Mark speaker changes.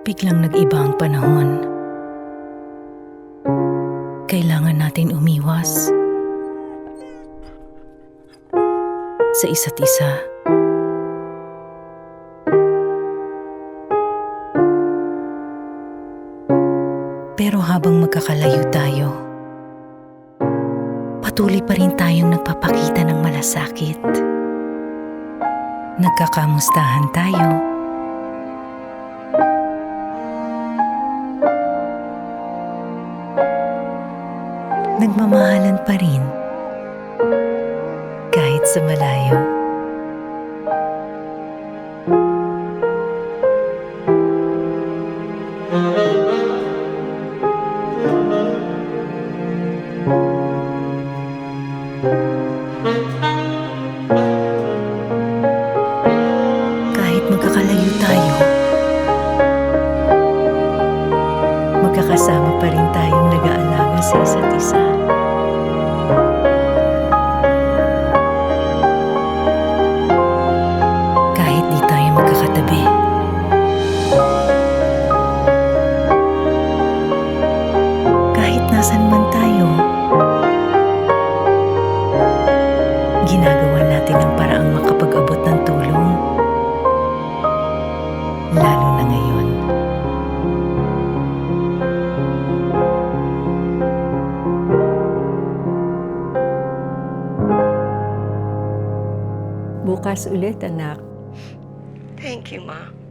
Speaker 1: Biglang nag-iba ang panahon. Kailangan natin umiwas sa isa't isa. Pero habang magkakalayo tayo, patuloy pa rin tayong nagpapakita ng malasakit. Nagkakamustahan tayo. Nagmamahalan pa rin kahit sa malayo. Kahit magkakalayo tayo, magkakasama pa rin tayong nag-aalaga sa isa't isa. Kahit di tayo magkakatabi, kahit nasan man tayo, ginagawa natin ang paraang makapag-abot ng tulong, lalo na ngayon.
Speaker 2: Bukas ulit, anak.
Speaker 3: Thank you, Ma.